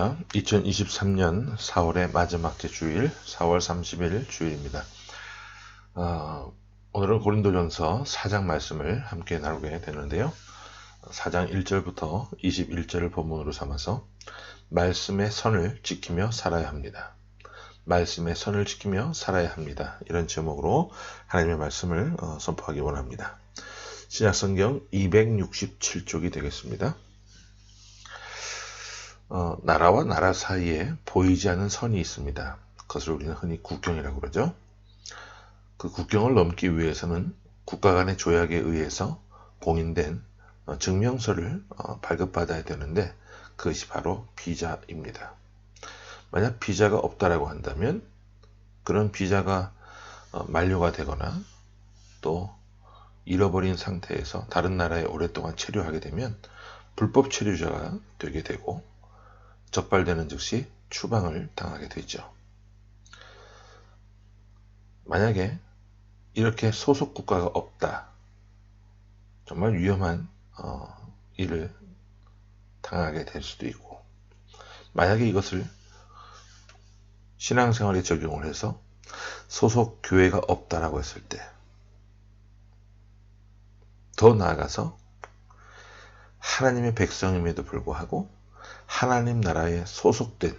할렐루야. 2023년 4월의 마지막 주일 4월 30일 주일입니다. 오늘은 고린도전서 4장 말씀을 함께 나누게 되는데요. 4장 1절부터 21절을 본문으로 삼아서 말씀의 선을 지키며 살아야 합니다. 말씀의 선을 지키며 살아야 합니다. 이런 제목으로 하나님의 말씀을 선포하기 원합니다. 신약성경 267쪽이 되겠습니다. 나라와 나라 사이에 보이지 않는 선이 있습니다. 그것을 우리는 흔히 국경이라고 그러죠. 그 국경을 넘기 위해서는 국가 간의 조약에 의해서 공인된 증명서를 발급받아야 되는데 그것이 바로 비자입니다. 만약 비자가 없다라고 한다면 그런 비자가 만료가 되거나 또 잃어버린 상태에서 다른 나라에 오랫동안 체류하게 되면 불법 체류자가 되게 되고 적발되는 즉시 추방을 당하게 되죠. 만약에 이렇게 소속 국가가 없다, 정말 위험한 일을 당하게 될 수도 있고, 만약에 이것을 신앙생활에 적용을 해서 소속 교회가 없다라고 했을 때, 더 나아가서 하나님의 백성임에도 불구하고 하나님 나라에 소속된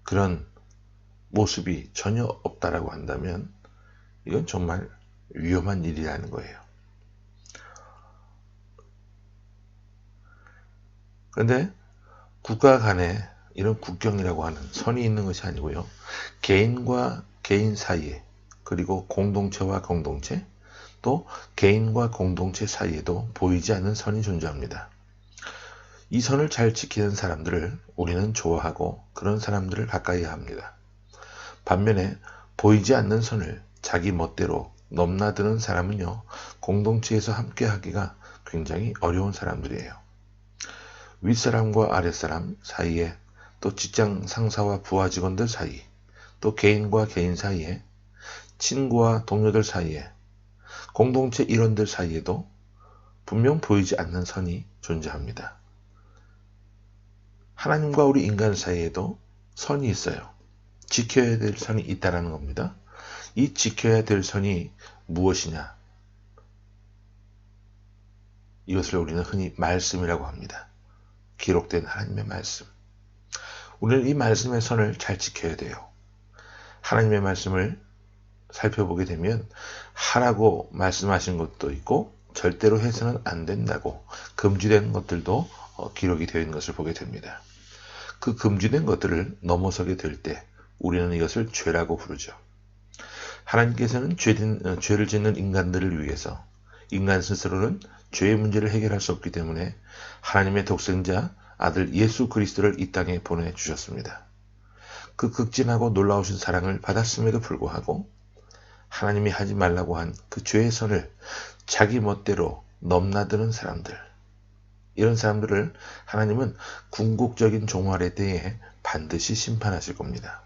그런 모습이 전혀 없다라고 한다면 이건 정말 위험한 일이라는 거예요. 그런데 국가 간에 이런 국경이라고 하는 선이 있는 것이 아니고요. 개인과 개인 사이에, 그리고 공동체와 공동체, 또 개인과 공동체 사이에도 보이지 않는 선이 존재합니다. 이 선을 잘 지키는 사람들을 우리는 좋아하고 그런 사람들을 가까이 합니다. 반면에 보이지 않는 선을 자기 멋대로 넘나드는 사람은요, 공동체에서 함께 하기가 굉장히 어려운 사람들이에요. 윗사람과 아랫사람 사이에, 또 직장 상사와 부하 직원들 사이, 또 개인과 개인 사이에, 친구와 동료들 사이에, 공동체 일원들 사이에도 분명 보이지 않는 선이 존재합니다. 하나님과 우리 인간 사이에도 선이 있어요. 지켜야 될 선이 있다는 겁니다. 이 지켜야 될 선이 무엇이냐? 이것을 우리는 흔히 말씀이라고 합니다. 기록된 하나님의 말씀. 우리는 이 말씀의 선을 잘 지켜야 돼요. 하나님의 말씀을 살펴보게 되면 하라고 말씀하신 것도 있고 절대로 해서는 안 된다고 금지된 것들도 기록이 되어 있는 것을 보게 됩니다. 그 금지된 것들을 넘어서게 될 때 우리는 이것을 죄라고 부르죠. 하나님께서는 죄를 짓는 인간들을 위해서 인간 스스로는 죄의 문제를 해결할 수 없기 때문에 하나님의 독생자 아들 예수 그리스도를 이 땅에 보내주셨습니다. 그 극진하고 놀라우신 사랑을 받았음에도 불구하고 하나님이 하지 말라고 한 그 죄의 선을 자기 멋대로 넘나드는 사람들, 이런 사람들을 하나님은 궁극적인 종말에 대해 반드시 심판하실 겁니다.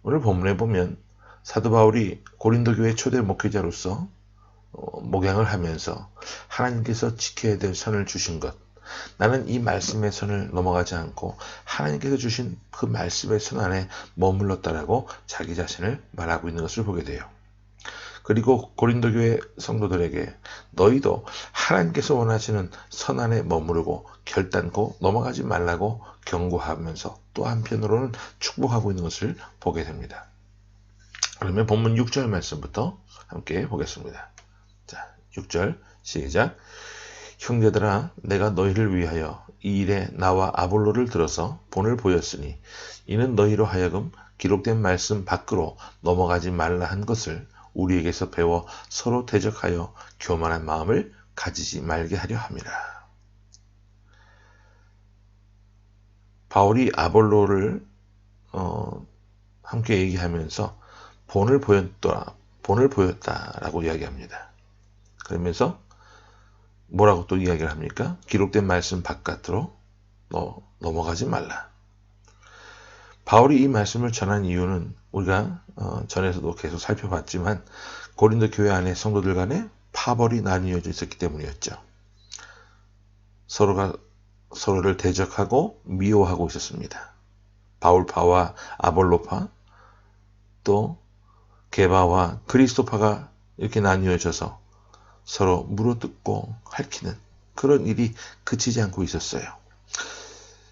오늘 본문에 보면 사도 바울이 고린도 교회 초대 목회자로서 목양을 하면서 하나님께서 지켜야 될 선을 주신 것, 나는 이 말씀의 선을 넘어가지 않고 하나님께서 주신 그 말씀의 선 안에 머물렀다라고 자기 자신을 말하고 있는 것을 보게 돼요. 그리고 고린도 교회 성도들에게 너희도 하나님께서 원하시는 선 안에 머무르고 결단코 넘어가지 말라고 경고하면서 또 한편으로는 축복하고 있는 것을 보게 됩니다. 그러면 본문 6절 말씀부터 함께 보겠습니다. 자, 6절 시작. 형제들아, 내가 너희를 위하여 이 일에 나와 아볼로를 들어서 본을 보였으니 이는 너희로 하여금 기록된 말씀 밖으로 넘어가지 말라 한 것을 우리에게서 배워 서로 대적하여 교만한 마음을 가지지 말게 하려 함이라. 바울이 아볼로를 함께 얘기하면서 본을 보였다라고 이야기합니다. 그러면서 뭐라고 또 이야기를 합니까? 기록된 말씀 바깥으로 넘어가지 말라. 바울이 이 말씀을 전한 이유는 우리가 전에서도 계속 살펴봤지만 고린도 교회 안에 성도들 간에 파벌이 나뉘어져 있었기 때문이었죠. 서로가 서로를 대적하고 미워하고 있었습니다. 바울파와 아볼로파, 또 게바와 그리스도파가 이렇게 나뉘어져서 서로 물어뜯고 핥히는 그런 일이 그치지 않고 있었어요.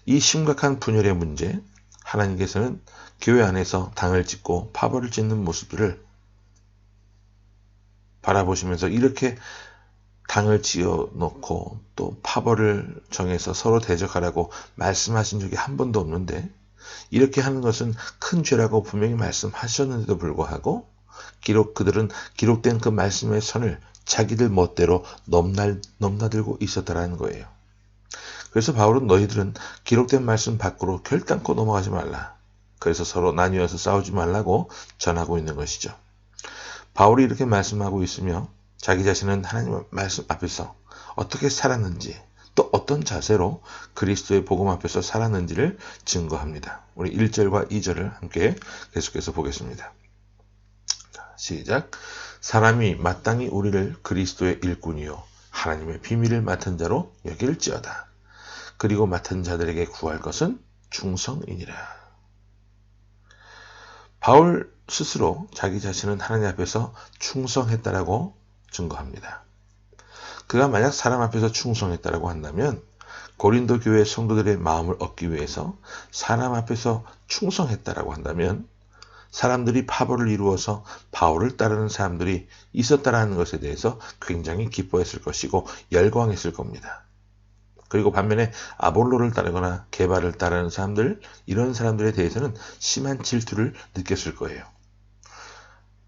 이 심각한 분열의 문제, 하나님께서는 교회 안에서 당을 짓고 파벌을 짓는 모습들을 바라보시면서 이렇게 당을 지어놓고 또 파벌을 정해서 서로 대적하라고 말씀하신 적이 한 번도 없는데, 이렇게 하는 것은 큰 죄라고 분명히 말씀하셨는데도 불구하고 그들은 기록된 그 말씀의 선을 자기들 멋대로 넘나들고 있었다라는 거예요. 그래서 바울은 너희들은 기록된 말씀 밖으로 결단코 넘어가지 말라. 그래서 서로 나뉘어서 싸우지 말라고 전하고 있는 것이죠. 바울이 이렇게 말씀하고 있으며 자기 자신은 하나님의 말씀 앞에서 어떻게 살았는지, 또 어떤 자세로 그리스도의 복음 앞에서 살았는지를 증거합니다. 우리 1절과 2절을 함께 계속해서 보겠습니다. 자, 시작. 사람이 마땅히 우리를 그리스도의 일꾼이요 하나님의 비밀을 맡은 자로 여길지어다. 그리고 맡은 자들에게 구할 것은 충성이니라. 바울 스스로 자기 자신은 하나님 앞에서 충성했다라고 증거합니다. 그가 만약 사람 앞에서 충성했다라고 한다면 고린도 교회 성도들의 마음을 얻기 위해서 사람 앞에서 충성했다라고 한다면 사람들이 파벌을 이루어서 바울을 따르는 사람들이 있었다라는 것에 대해서 굉장히 기뻐했을 것이고 열광했을 겁니다. 그리고 반면에 아볼로를 따르거나 게바를 따르는 사람들, 이런 사람들에 대해서는 심한 질투를 느꼈을 거예요.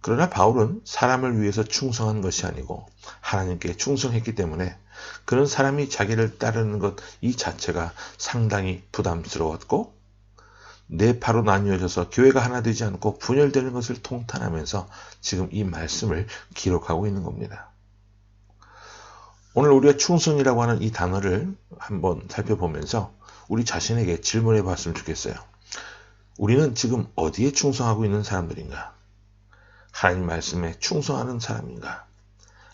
그러나 바울은 사람을 위해서 충성한 것이 아니고 하나님께 충성했기 때문에 그런 사람이 자기를 따르는 것 이 자체가 상당히 부담스러웠고, 내 파로 나뉘어져서 교회가 하나 되지 않고 분열되는 것을 통탄하면서 지금 이 말씀을 기록하고 있는 겁니다. 오늘 우리가 충성이라고 하는 이 단어를 한번 살펴보면서 우리 자신에게 질문해 봤으면 좋겠어요. 우리는 지금 어디에 충성하고 있는 사람들인가? 하나님 말씀에 충성하는 사람인가?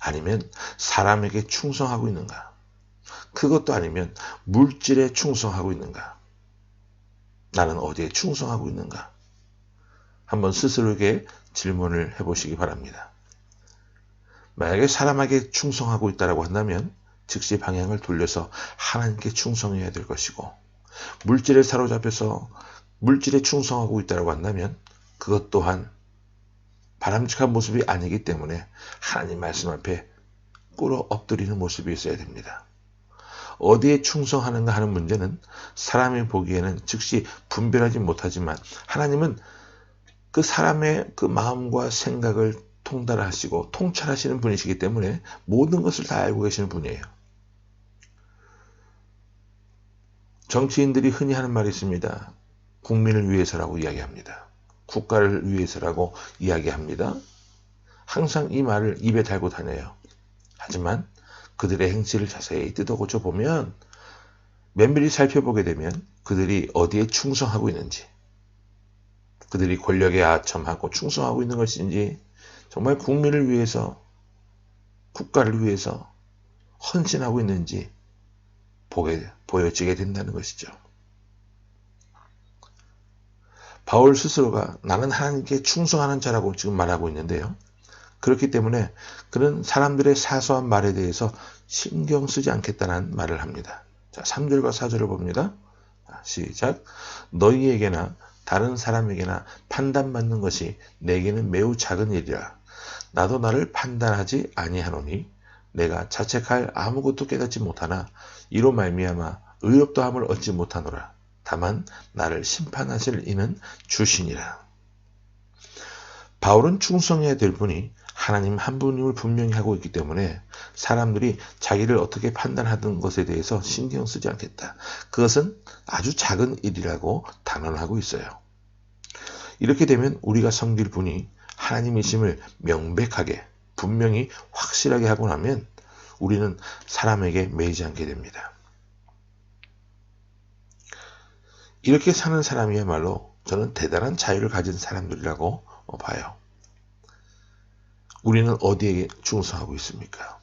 아니면 사람에게 충성하고 있는가? 그것도 아니면 물질에 충성하고 있는가? 나는 어디에 충성하고 있는가? 한번 스스로에게 질문을 해보시기 바랍니다. 만약에 사람에게 충성하고 있다고 한다면 즉시 방향을 돌려서 하나님께 충성해야 될 것이고, 물질에 사로잡혀서 물질에 충성하고 있다고 한다면 그것 또한 바람직한 모습이 아니기 때문에 하나님 말씀 앞에 꿇어 엎드리는 모습이 있어야 됩니다. 어디에 충성하는가 하는 문제는 사람이 보기에는 즉시 분별하지 못하지만 하나님은 그 사람의 그 마음과 생각을 통달하시고 통찰하시는 분이시기 때문에 모든 것을 다 알고 계시는 분이에요. 정치인들이 흔히 하는 말이 있습니다. 국민을 위해서라고 이야기합니다. 국가를 위해서라고 이야기합니다. 항상 이 말을 입에 달고 다녀요. 하지만 그들의 행실을 자세히 뜯어고쳐 보면, 면밀히 살펴보게 되면 그들이 어디에 충성하고 있는지, 그들이 권력에 아첨하고 충성하고 있는 것인지, 정말 국민을 위해서, 국가를 위해서 헌신하고 있는지 보여지게 된다는 것이죠. 바울 스스로가 나는 하나님께 충성하는 자라고 지금 말하고 있는데요. 그렇기 때문에 그는 사람들의 사소한 말에 대해서 신경 쓰지 않겠다는 말을 합니다. 자, 3절과 4절을 봅니다. 시작. 너희에게나 다른 사람에게나 판단받는 것이 내게는 매우 작은 일이라. 나도 나를 판단하지 아니하노니 내가 자책할 아무것도 깨닫지 못하나 이로 말미암아 의롭다함을 얻지 못하노라. 다만 나를 심판하실 이는 주시니라. 바울은 충성해야 될 분이 하나님 한 분임을 분명히 하고 있기 때문에 사람들이 자기를 어떻게 판단하는 것에 대해서 신경 쓰지 않겠다. 그것은 아주 작은 일이라고 단언하고 있어요. 이렇게 되면 우리가 섬길 분이 하나님이심을 명백하게 분명히 확실하게 하고 나면 우리는 사람에게 매이지 않게 됩니다. 이렇게 사는 사람이야말로 저는 대단한 자유를 가진 사람들이라고 봐요. 우리는 어디에 충성하고 있습니까?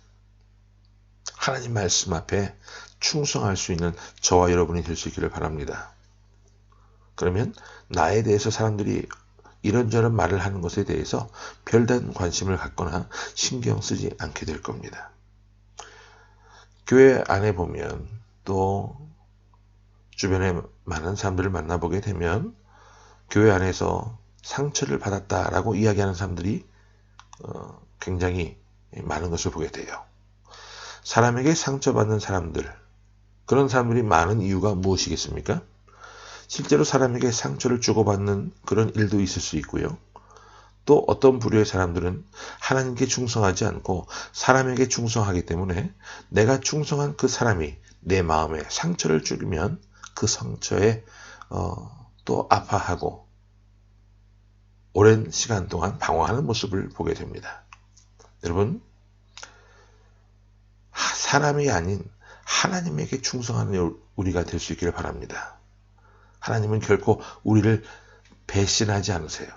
하나님 말씀 앞에 충성할 수 있는 저와 여러분이 될 수 있기를 바랍니다. 그러면 나에 대해서 사람들이 이런저런 말을 하는 것에 대해서 별다른 관심을 갖거나 신경 쓰지 않게 될 겁니다. 교회 안에 보면 또 주변에 많은 사람들을 만나보게 되면 교회 안에서 상처를 받았다라고 이야기하는 사람들이 굉장히 많은 것을 보게 돼요. 사람에게 상처받는 사람들, 그런 사람들이 많은 이유가 무엇이겠습니까? 실제로 사람에게 상처를 주고받는 그런 일도 있을 수 있고요. 또 어떤 부류의 사람들은 하나님께 충성하지 않고 사람에게 충성하기 때문에 내가 충성한 그 사람이 내 마음에 상처를 주면 그 상처에 또 아파하고 오랜 시간 동안 방황하는 모습을 보게 됩니다. 여러분, 사람이 아닌 하나님에게 충성하는 우리가 될 수 있기를 바랍니다. 하나님은 결코 우리를 배신하지 않으세요.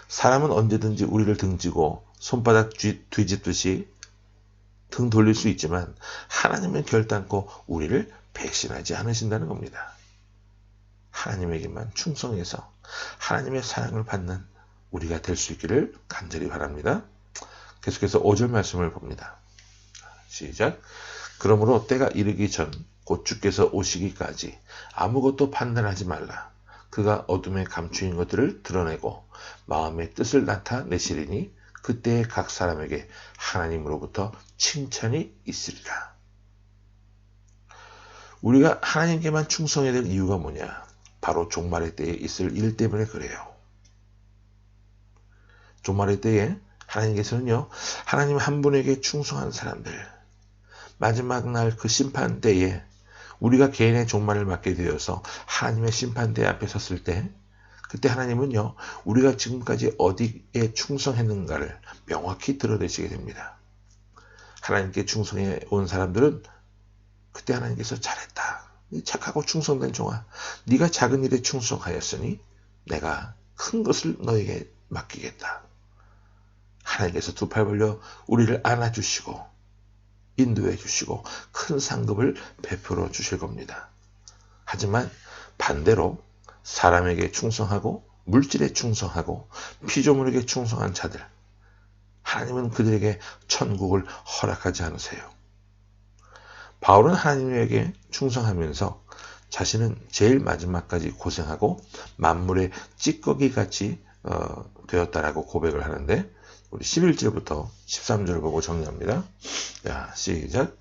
사람은 언제든지 우리를 등지고 손바닥 뒤집듯이 등 돌릴 수 있지만 하나님은 결단코 우리를 배신하지 않으신다는 겁니다. 하나님에게만 충성해서 하나님의 사랑을 받는 우리가 될 수 있기를 간절히 바랍니다. 계속해서 5절 말씀을 봅니다. 시작. 그러므로 때가 이르기 전 곧 주께서 오시기까지 아무것도 판단하지 말라. 그가 어둠에 감추인 것들을 드러내고 마음의 뜻을 나타내시리니 그때에 각 사람에게 하나님으로부터 칭찬이 있으리라. 우리가 하나님께만 충성해야 될 이유가 뭐냐? 바로 종말의 때에 있을 일 때문에 그래요. 종말의 때에 하나님께서는요, 하나님 한 분에게 충성한 사람들, 마지막 날 그 심판 때에 우리가 개인의 종말을 맞게 되어서 하나님의 심판대 앞에 섰을 때, 그때 하나님은요, 우리가 지금까지 어디에 충성했는가를 명확히 드러내시게 됩니다. 하나님께 충성해 온 사람들은 그때 하나님께서 잘했다. 착하고 충성된 종아, 네가 작은 일에 충성하였으니 내가 큰 것을 너에게 맡기겠다. 하나님께서 두 팔 벌려 우리를 안아주시고 인도해 주시고 큰 상급을 베풀어 주실 겁니다. 하지만 반대로 사람에게 충성하고 물질에 충성하고 피조물에게 충성한 자들, 하나님은 그들에게 천국을 허락하지 않으세요. 바울은 하나님에게 충성하면서 자신은 제일 마지막까지 고생하고 만물의 찌꺼기같이 되었다라고 고백을 하는데, 우리 11절부터 13절 보고 정리합니다. 자, 시작.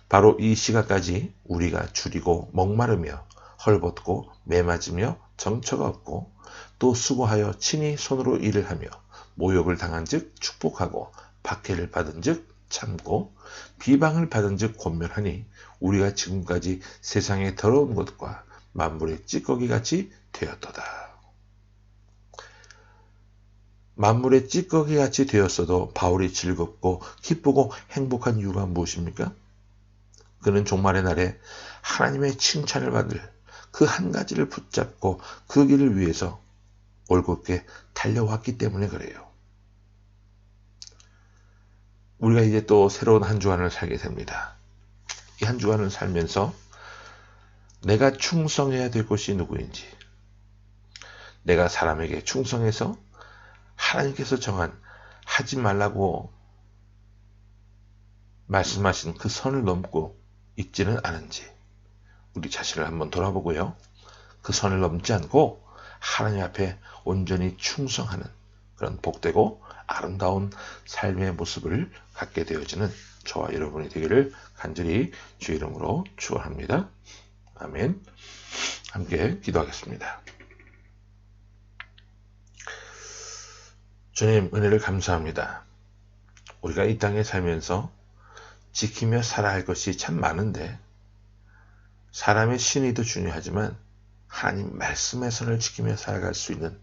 바로 이 시각까지 우리가 줄이고 목마르며 헐벗고 매맞으며 정처가 없고 또 수고하여 친히 손으로 일을 하며 모욕을 당한 즉 축복하고 박해를 받은 즉 참고 비방을 받은 즉 권면하니 우리가 지금까지 세상의 더러운 것과 만물의 찌꺼기같이 되었도다. 만물의 찌꺼기같이 되었어도 바울이 즐겁고 기쁘고 행복한 이유가 무엇입니까? 그는 종말의 날에 하나님의 칭찬을 받을 그 한 가지를 붙잡고 그 길을 위해서 올곧게 달려왔기 때문에 그래요. 우리가 이제 또 새로운 한 주간을 살게 됩니다. 이 한 주간을 살면서 내가 충성해야 될 것이 누구인지, 내가 사람에게 충성해서 하나님께서 정한 하지 말라고 말씀하신 그 선을 넘고 있지는 않은지 우리 자신을 한번 돌아보고요. 그 선을 넘지 않고 하나님 앞에 온전히 충성하는 그런 복되고 아름다운 삶의 모습을 갖게 되어지는 저와 여러분이 되기를 간절히 주 이름으로 축원합니다. 아멘. 함께 기도하겠습니다. 주님, 은혜를 감사합니다. 우리가 이 땅에 살면서 지키며 살아야 할 것이 참 많은데, 사람의 신의도 중요하지만 하나님 말씀의 선을 지키며 살아갈 수 있는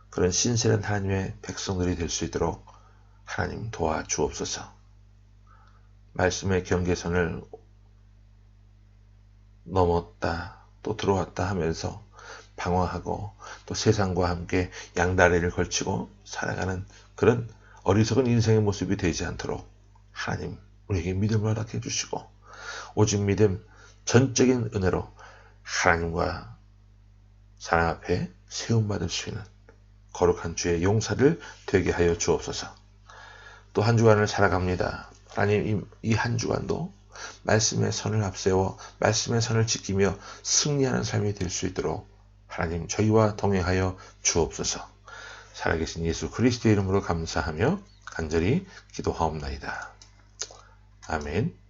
그런 신실한 하나님의 백성들이 될 수 있도록 하나님 도와주옵소서. 말씀의 경계선을 넘었다 또 들어왔다 하면서 방황하고 또 세상과 함께 양다리를 걸치고 살아가는 그런 어리석은 인생의 모습이 되지 않도록 하나님 우리에게 믿음을 허락해 주시고, 오직 믿음, 전적인 은혜로 하나님과 사랑 앞에 세움받을 수 있는 거룩한 주의 용사를 되게 하여 주옵소서. 또 한 주간을 살아갑니다. 하나님, 이 한 주간도 말씀의 선을 앞세워 말씀의 선을 지키며 승리하는 삶이 될 수 있도록 하나님 저희와 동행하여 주옵소서. 살아계신 예수 그리스도의 이름으로 감사하며 간절히 기도하옵나이다. 아멘.